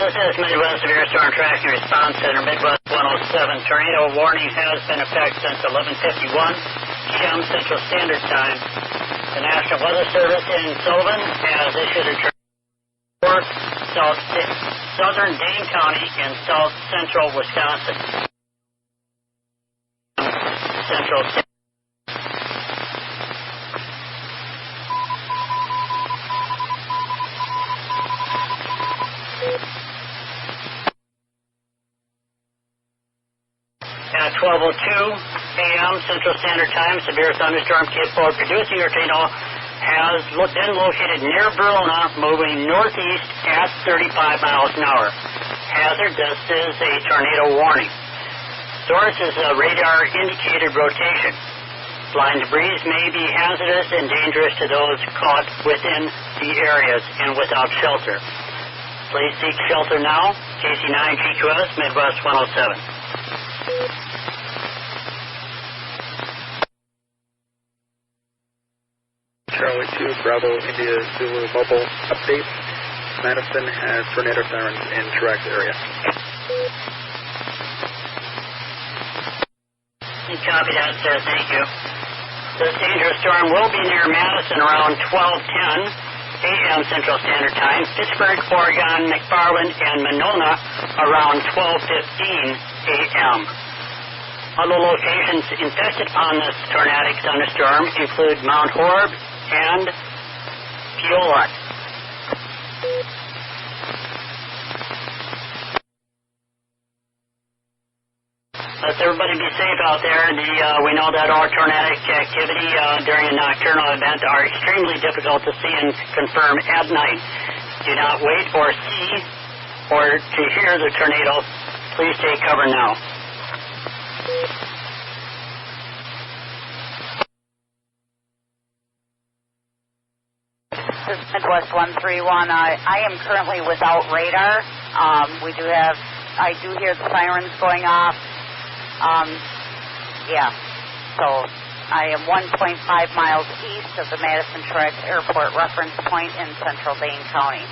This is Midwest Severe Storm Tracking Response Center, Midwest 107. Tornado warning has been in effect since 11:51 p.m. Central Standard Time. The National Weather Service in Sullivan has issued a for southern Dane County and south central Wisconsin. Central Standard. At 12:02 a.m. Central Standard Time, severe thunderstorm capable of producing a tornado has been located near Verona, moving northeast at 35 miles an hour. Hazard, this is a tornado warning. Source is a radar-indicated rotation. Flying debris may be hazardous and dangerous to those caught within the areas and without shelter. Please seek shelter now. KC9 GQS, Midwest 107. Charlie 2, Bravo, India, Zulu, mobile update. Madison has tornado sirens in direct area. Copy that, sir. Thank you. This dangerous storm will be near Madison around 12:10 a.m. Central Standard Time. Pittsburgh, Oregon, McFarland, and Monona around 12:15 a.m. Other locations infested upon this tornadic thunderstorm include Mount Horeb and Peoria. Let's everybody be safe out there. We know that our tornadic activity during a nocturnal event are extremely difficult to see and confirm at night. Do not wait or see or to hear the tornado. Please take cover now. This is Midwest 131. I am currently without radar. I do hear the sirens going off. So I am 1.5 miles east of the Madison Truex Airport reference point in central Dane County.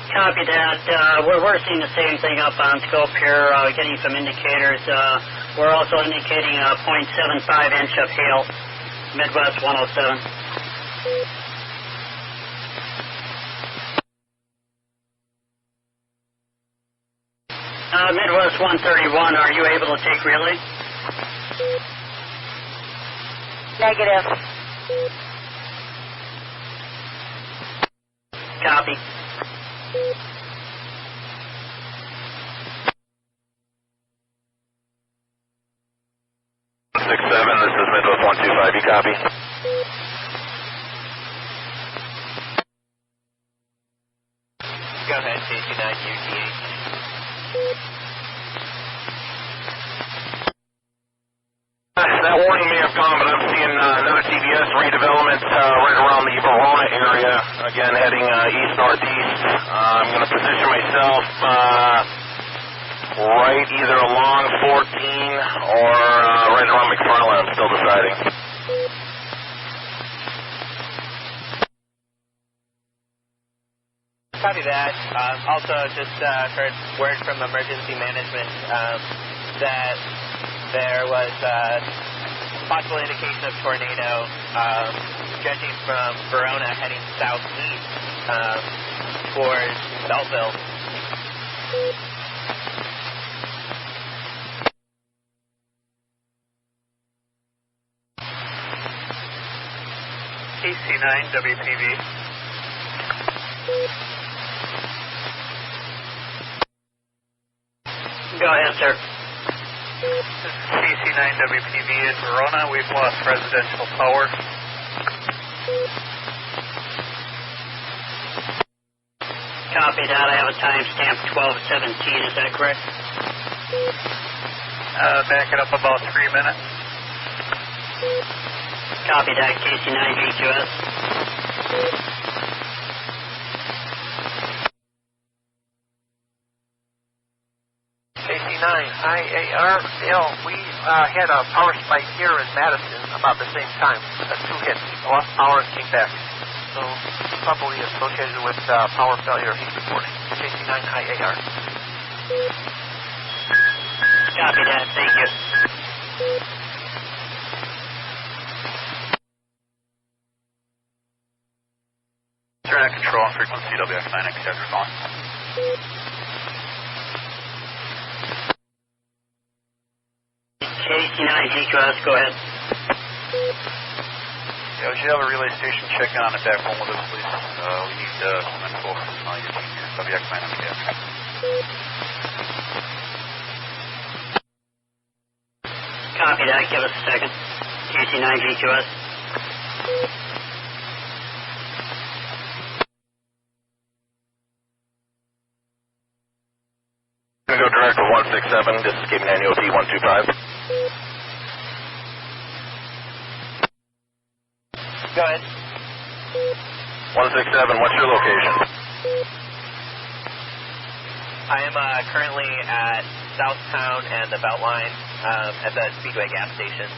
Copy that. We're seeing the same thing up on scope here, getting some indicators. We're also indicating a 0.75 inch of hail, Midwest 107. Midwest 131, are you able to take relay? Negative. Copy. This is Midwest 125, you copy? Go ahead, KC9 UTH. That warning may have gone, but I'm seeing another TVS redevelopment right around the Verona area, again heading east-northeast. I'm going to position myself right either along 14 or right around McFarland. I'm still deciding. Copy that. Also, just heard word from emergency management that there was possible indication of tornado stretching from Verona heading southeast towards Belleville. KC9 WPV. Go ahead, sir. This is KC9 WPV in Verona. We've lost residential power. Copy that. I have a timestamp 12:17. Is that correct? Back it up about 3 minutes. Copy that. KC9 GQS. KC9, IAR, we had a power spike here in Madison about the same time. 2 hits, lost power and came back. also probably associated with power failure he's reporting. KC9IAR. Copy that. Thank you. Internet control on frequency WX9X, you're calling. KC9GQS, go ahead. Yeah, we should have a relay station check on the backbone with us, please. We need some info from your team here. WX9X. Copy that. Give us a second. KC9GQS. I'm going to go direct for 167. This is Cape Nine OT 125. Go ahead. 167, what's your location? I am currently at Southtown and the Beltline at the Speedway gas station.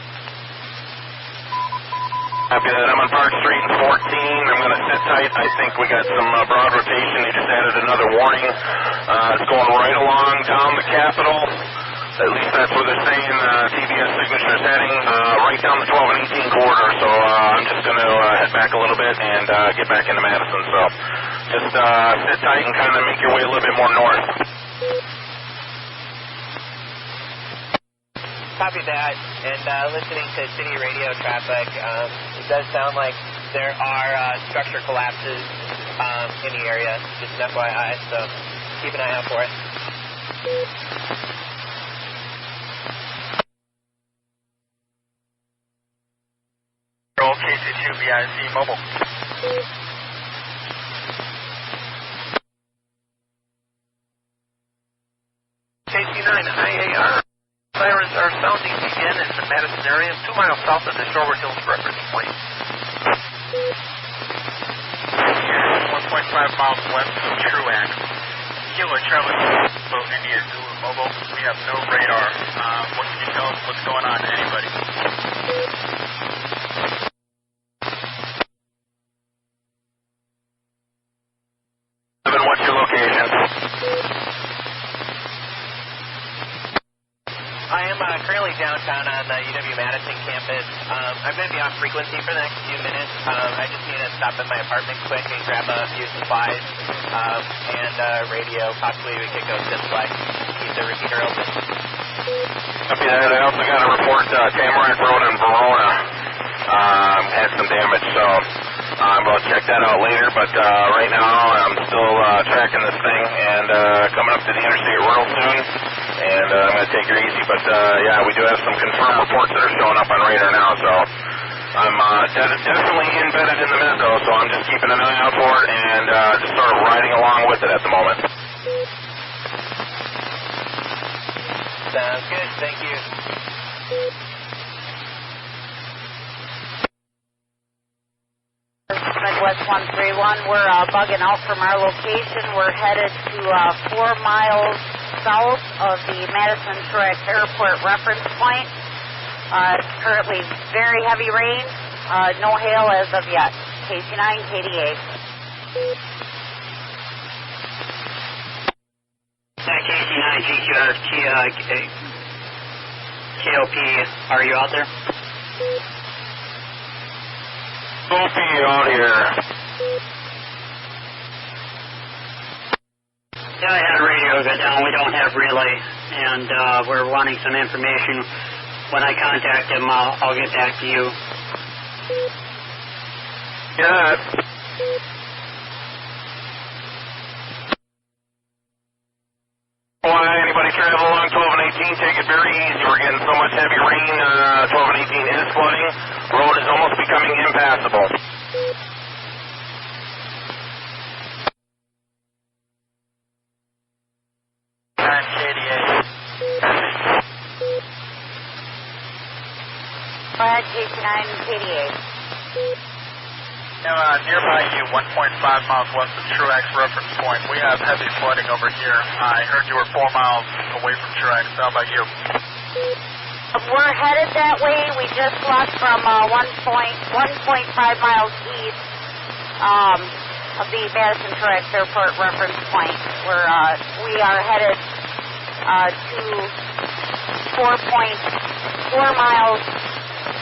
Copy that. I'm on Park Street and 14. I'm going to sit tight. I think we got some broad rotation. They just added another warning. It's going right along down the Capitol. At least that's where they're saying TBS signature is heading, right down the 12 and 18 corridor. So I'm just going to head back a little bit and get back into Madison. So just sit tight and kind of make your way a little bit more north. Copy that. And listening to city radio traffic, it does sound like there are structure collapses in the area, just an FYI, so keep an eye out for it. Roll KC2 BIC mobile. KC9IAR. Sirens are sounding again in the Madison area, 2 miles south of the Shorewood Hills reference point. 1.5 miles west of Truax. Kilo traveling boat India Zulu mobile. We have no radar. What can you tell us what's going on to anybody? What's your location? I am currently downtown on the UW-Madison campus. I'm going to be on frequency for the next few minutes. I just need to stop at my apartment quick and grab a few supplies and radio. Possibly we could go simplex, keep the repeater open. Copy that. I also got a report Tamarack Road in Verona had some damage, so I'm going to check that out later. But right now I'm still tracking this thing and coming up to the interstate real soon. And I'm going to take it easy, but yeah, we do have some confirmed reports that are showing up on radar now, so I'm definitely embedded in the mezzo, so I'm just keeping an eye out for it and just sort of riding along with it at the moment. Sounds good, thank you. MidWest 131, we're bugging out from our location. We're headed to 4 miles south of the Madison Truax Airport reference point. Currently very heavy rain, no hail as of yet. KC9, KDA. KC9, GQS, KOP, are you out there? KOP out here. Yeah, I had radio go down. We don't have relay, and we're wanting some information. When I contact him, I'll get back to you. Yeah. Why anybody travel along 12 and 18, take it very easy. We're getting so much heavy rain. 12 and 18 is flooding. Road is almost becoming impassable. Go ahead, KC9, KDA. Nearby you, 1.5 miles west of Truax reference point. We have heavy flooding over here. I heard you were 4 miles away from Truax. How about you? We're headed that way. We just left from 1.5 miles east of the Madison Truex Airport reference point. We are headed to 4.4 miles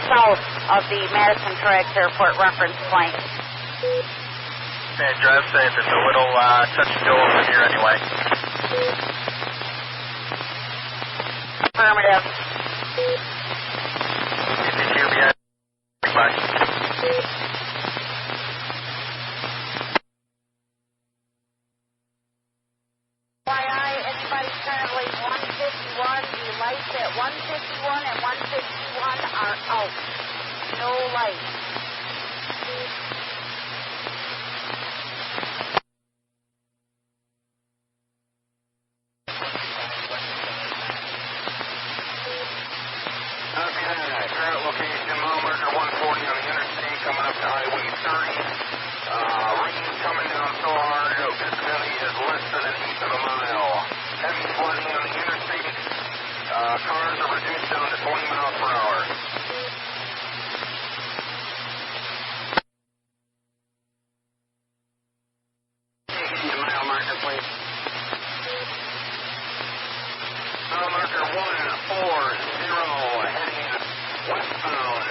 south of the Madison Truex Airport reference point. And drive safe. It's a little touch and go over here anyway. Affirmative. Bye. Anybody currently 151, the lights at 151 and 151 are out. No lights. Current location, mile marker 140 on the interstate, coming up to Highway 30. Rain coming down so hard, visibility is less than an eighth of a mile. Heavy flooding on the interstate. Cars are reduced down to 20 miles per hour. Take it into mile marker, please. Mile marker 140, heading westbound.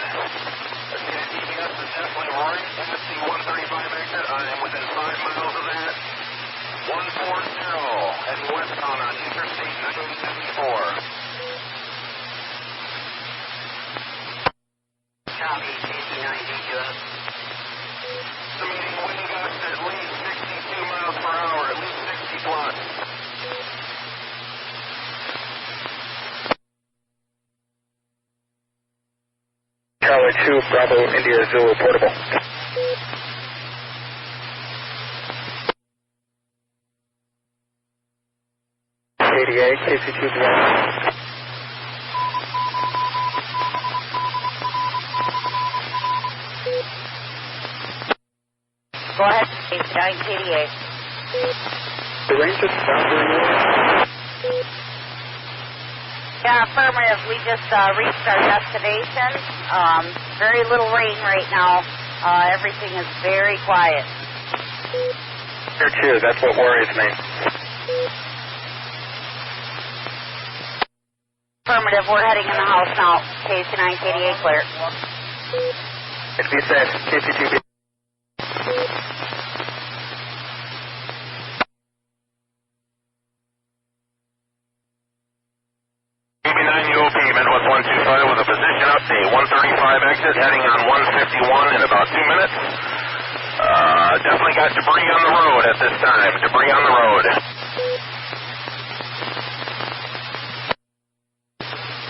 The GPS is definitely right in the C-135 exit. I am within 5 miles of that. 140, heading westbound on Interstate 974. Copy, KC9DQS. Estimating wind gusts at least 62 miles per hour, at least 60 plus. Charlie 2, Bravo, India, Zulu, portable. KDA, KC2 beyond. Go ahead, KC9KDA. The range is about where you are. Yeah, affirmative. We just reached our destination. Very little rain right now. Everything is very quiet. Here too, that's what worries me. Affirmative. We're heading in the house now. KC9KDA clear. It'd be safe. KC2 MidWest 125 with a position update. 135 exit heading on 151 in about 2 minutes. Definitely got debris on the road at this time. Debris on the road.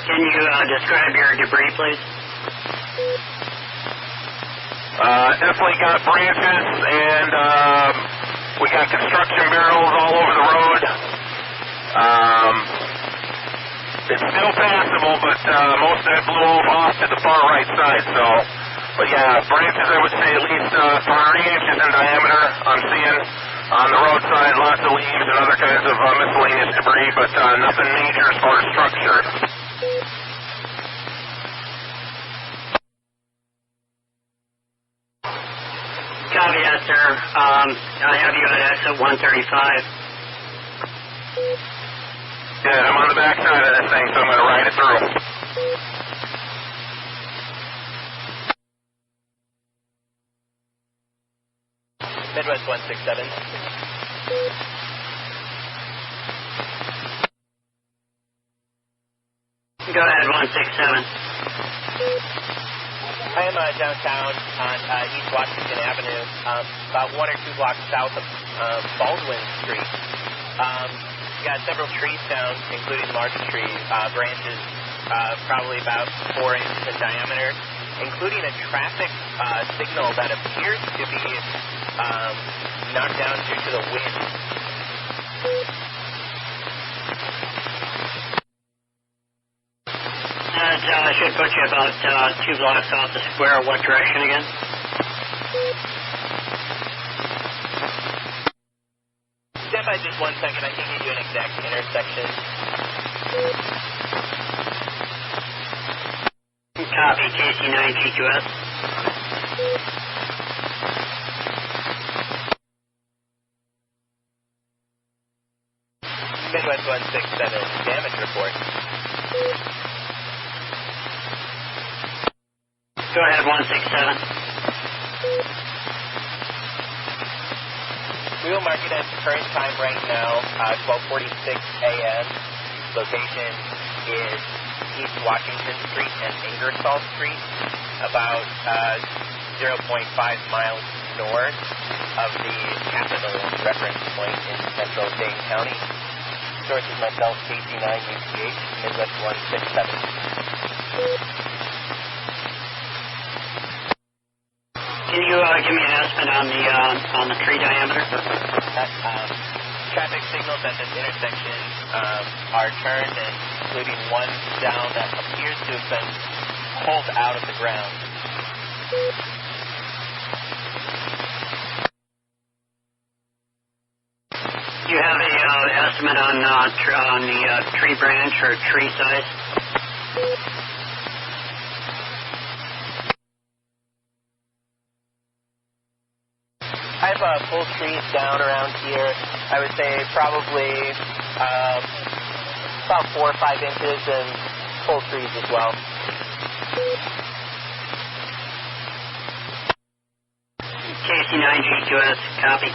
Can you describe your debris, please? Definitely got branches and we got construction barrels all over the road. It's still passable, but most of that blew off to the far right side, so. But yeah, branches I would say at least 30 inches in diameter. I'm seeing on the roadside lots of leaves and other kinds of miscellaneous debris, but nothing major as far as structure. Copy that, sir. I have you at exit 135. Yeah, I'm on the back side of this thing, so I'm going to ride it through. MidWest 167. Go ahead, 167. I am downtown on East Washington Avenue, about 1 or 2 blocks south of Baldwin Street. Got several trees down, including large trees, branches probably about 4 inches in diameter, including a traffic signal that appears to be knocked down due to the wind. That should put you about 2 blocks off the square. What direction again? Stand by just 1 second. I can give you an exact intersection. Copy, KC9GQS. 167 damage report. Go ahead, 167. We will mark it at the current time right now, 12:46 a.m. Location is East Washington Street and Ingersoll Street, about 0.5 miles north of the Capitol reference point in central Dane County. Source is myself, KC9UTH, MidWest 167. Can you give me an estimate on the tree diameter? Traffic signals at this intersection are turned, and including one down that appears to have been pulled out of the ground. Do you have an estimate on the tree branch or tree size? I have full trees down around here. I would say probably about 4 or 5 inches, and full trees as well. KC9GQS, copy.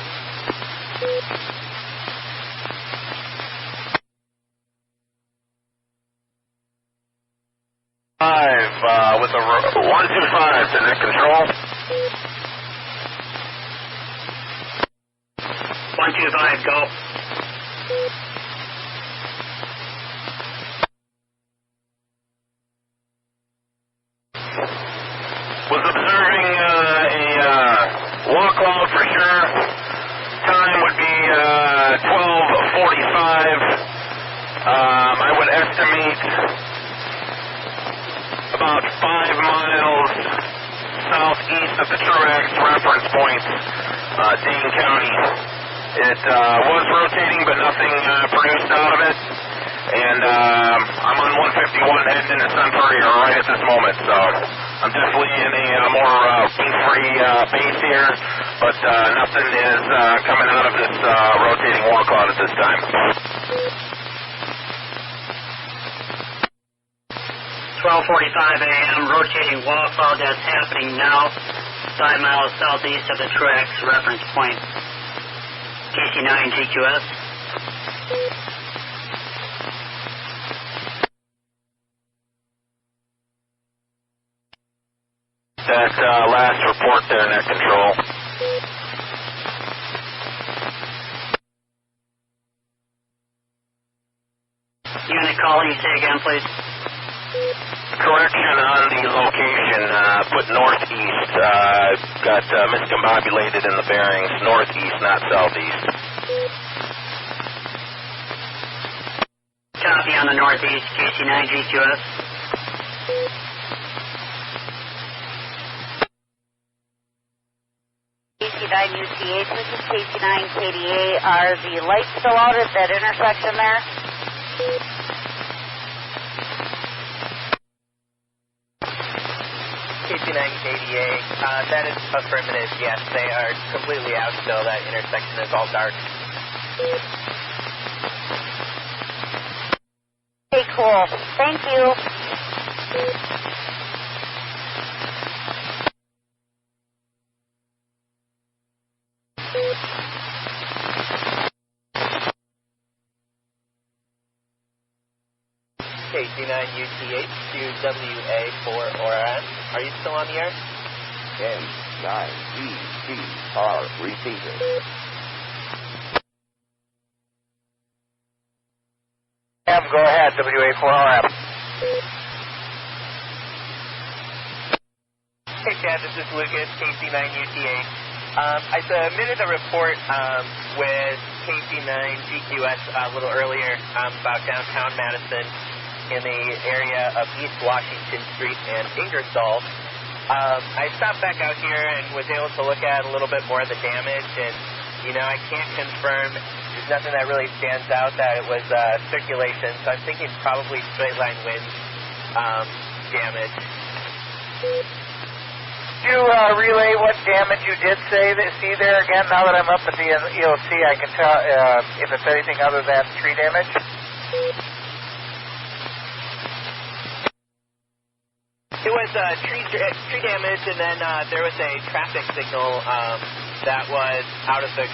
With a 125 to net control. 125, go. Was observing a walk cloud for sure. Time would be 12:45. I would estimate about 5 miles southeast of the Truax reference point, Dane County. It was rotating, but nothing produced out of it. And I'm on 151 heading into Sunbury right at this moment. So I'm definitely in a more wind-free base here, but nothing is coming out of this rotating war cloud at this time. 12:45 a.m. rotating wall cloud that's happening now, 5 miles southeast of the Truax reference point. KC9GQS. That last report there, net control. Unit calling, say again, please. Correction on the location, put northeast, got miscombobulated in the bearings, northeast, not southeast. Copy on the northeast, KC9GQS. KC9UTH, this is KC9KDA. Are the lights still out at that intersection there? KC9KDA, that is affirmative, yes. They are completely out still. That intersection is all dark. Okay, cool. Thank you. KC9UTH to WA4ORN. Are you still on the air? N9ECR receiver. Go ahead, WA4RM. Hey, Chad, this is Lucas, KC9UTH. I submitted a report with KC9GQS a little earlier about downtown Madison in the area of East Washington Street and Ingersoll. I stopped back out here and was able to look at a little bit more of the damage, and, you know, I can't confirm. There's nothing that really stands out that it was circulation, so I'm thinking probably straight line wind damage. Could you relay what damage you did see there again? Now that I'm up at the EOC, I can tell if it's anything other than tree damage. It was tree damage, and then there was a traffic signal that was out of the,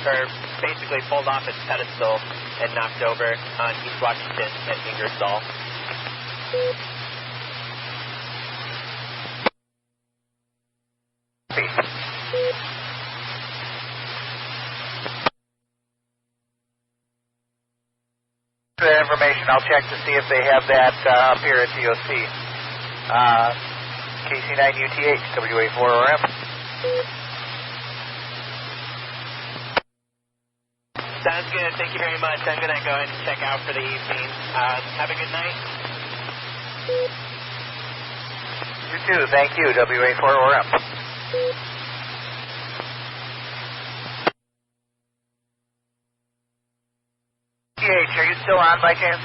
or basically pulled off its pedestal and knocked over on East Washington and Ingersoll. For that information, I'll check to see if they have that up here at TOC. KC9UTH, WA4RM. Sounds good. Thank you very much. I'm going to go ahead and check out for the evening. Have a good night. You too. Thank you, WA4RM. Are you still on by chance?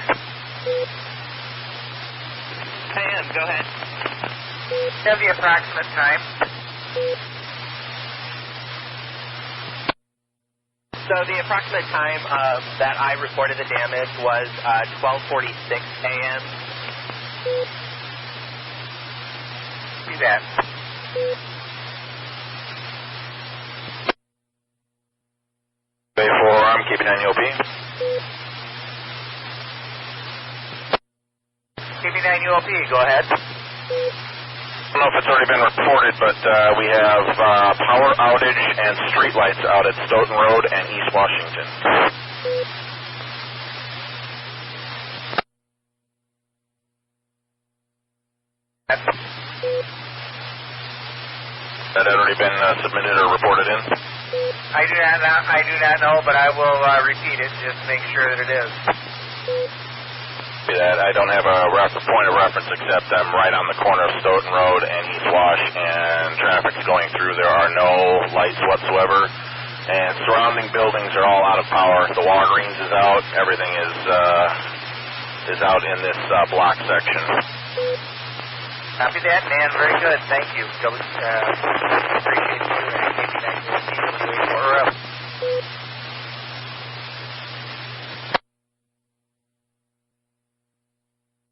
I am. Go ahead. Have the approximate time. So the approximate time that I reported the damage was 12:46 a.m. See that. I'm keeping on UOP. KB9UOP, go ahead. I don't know if it's already been reported, but we have power outage and street lights out at Stoughton Road and East Washington. That had already been submitted or reported in? I do not know, but I will repeat it just to make sure that it is. That I don't have a point of reference except I'm right on the corner of Stoughton Road and East Wash, and traffic's going through. There are no lights whatsoever, and surrounding buildings are all out of power. The Walgreens is out. Everything is out in this block section. Copy that, man. Very good. Thank you. Appreciate you. KP9UOP,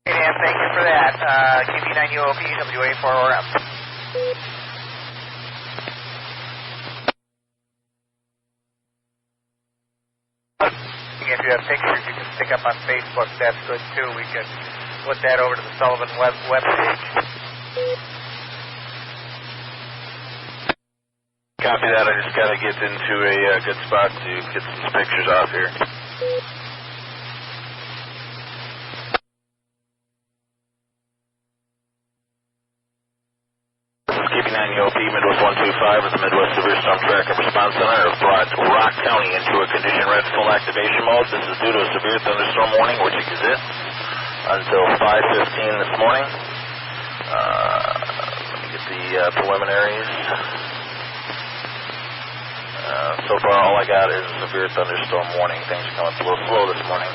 Dan, thank you for that. KP9UOP, WA4RM. If you have pictures you can stick up on Facebook, that's good too. We can put that over to the Sullivan web page. Copy that. I just got to get into a good spot to get some pictures off here. Keeping 9 UOP, Midwest 125 with the Midwest Severe Storm Track and Response Center have brought Rock County into a condition red full activation mode. This is due to a severe thunderstorm warning which exists until 5:15 this morning. Let me get the preliminaries. So far all I got is a severe thunderstorm warning. Things are coming a little slow this morning.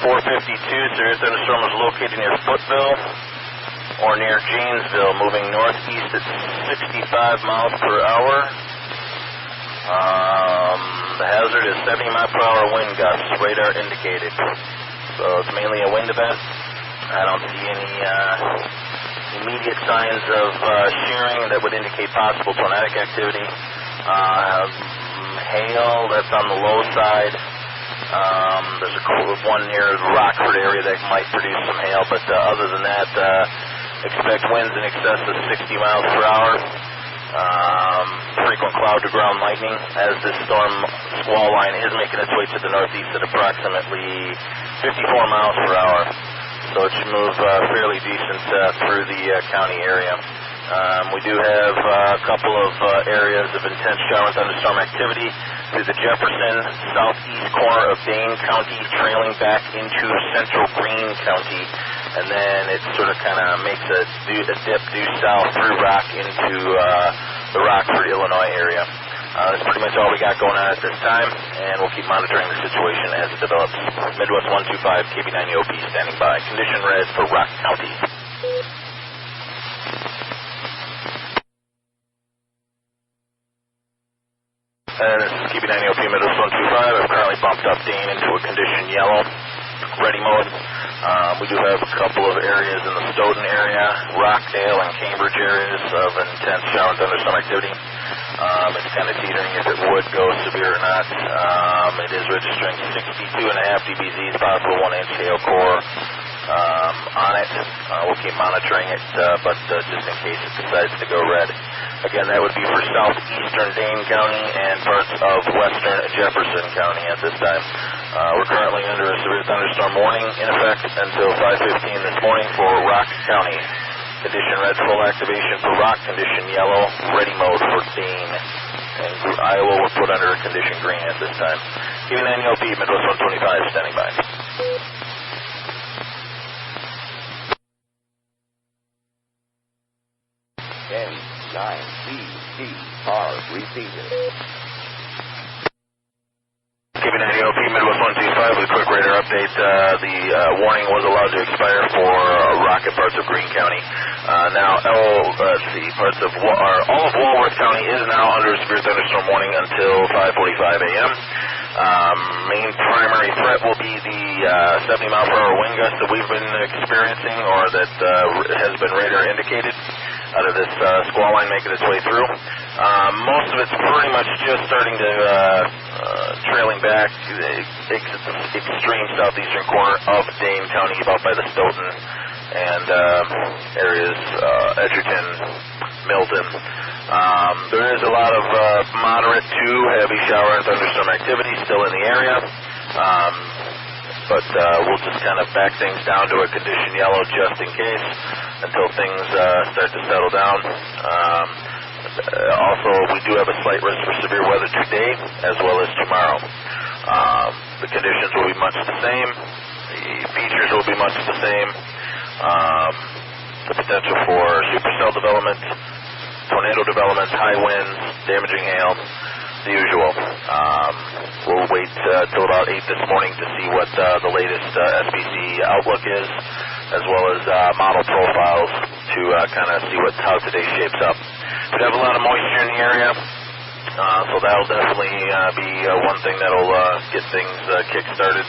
4:52, severe thunderstorm was located near Footville or near Janesville, moving northeast at 65 miles per hour. The hazard is 70 mile per hour wind gusts, radar indicated. So it's mainly a wind event. I don't see any immediate signs of shearing that would indicate possible tornadic activity. Hail, that's on the low side. There's one near the Rockford area that might produce some hail, but other than that, expect winds in excess of 60 miles per hour. Frequent cloud-to-ground lightning as this storm squall line is making its way to the northeast at approximately 54 miles per hour. So it should move fairly decent through the county area. We do have a couple of areas of intense shower and thunderstorm activity through the Jefferson southeast corner of Dane County, trailing back into central Greene County, and then it sort of kind of makes a dip due south through Rock into the Rockford, Illinois area. That's pretty much all we got going on at this time, and we'll keep monitoring the situation as it develops. Midwest 125, KB9 UOP standing by. Condition red for Rock County. And this is keeping 90 OP Midwest 125. I've currently bumped up Dane into a condition yellow, ready mode. We do have a couple of areas in the Stoughton area, Rockdale and Cambridge areas of intense shower and thunderstorm activity. It's kind of teetering if it would go severe or not. It is registering 62.5 dBZs, possible 1-inch hail core on it. We'll keep monitoring it, but just in case it decides to go red. Again, that would be for southeastern Dane County and parts of western Jefferson County at this time. We're currently under a severe thunderstorm warning in effect until 5:15 this morning for Rock County. Condition red, full activation for Rock. Condition yellow, ready mode for Dane. And Iowa will put under a condition green at this time. Giving 90 OP, Midwest 125, standing by. 9CCR repeated. Keeping 90 OP, Midwest 125 with a quick radar update. The warning was allowed to expire for rocket parts of Greene County. Now, parts of all of Walworth County is now under a severe thunderstorm warning until 5:45 a.m. Main primary threat will be the 70-mile-per-hour wind gust that we've been experiencing, or that has been radar indicated out of this squall line making its way through. Most of it's pretty much just starting to trailing back extreme southeastern corner of Dane County, about by the Stoughton and areas, Edgerton, Milton. There is a lot of moderate to heavy shower and thunderstorm activity still in the area, but we'll just kind of back things down to a condition yellow just in case until things start to settle down. Also, we do have a slight risk for severe weather today as well as tomorrow. The conditions will be much the same. The features will be much the same. The potential for supercell development, tornado development, high winds, damaging hail, the usual. We'll wait till about 8 this morning to see what the latest SPC outlook is, as well as model profiles to kind of see how today shapes up. We have a lot of moisture in the area, so that'll definitely be one thing that'll get things kick-started.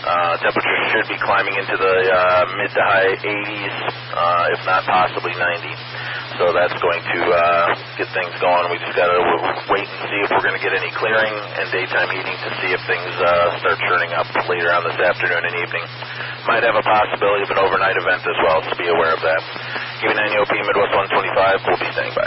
Temperatures should be climbing into the mid to high 80s, if not possibly 90. So that's going to get things going. We just got to wait and see if we're going to get any clearing and daytime heating to see if things start churning up later on this afternoon and evening. Might have a possibility of an overnight event as well, so be aware of that. Giving 90 OP, Midwest 125, we'll be standing by.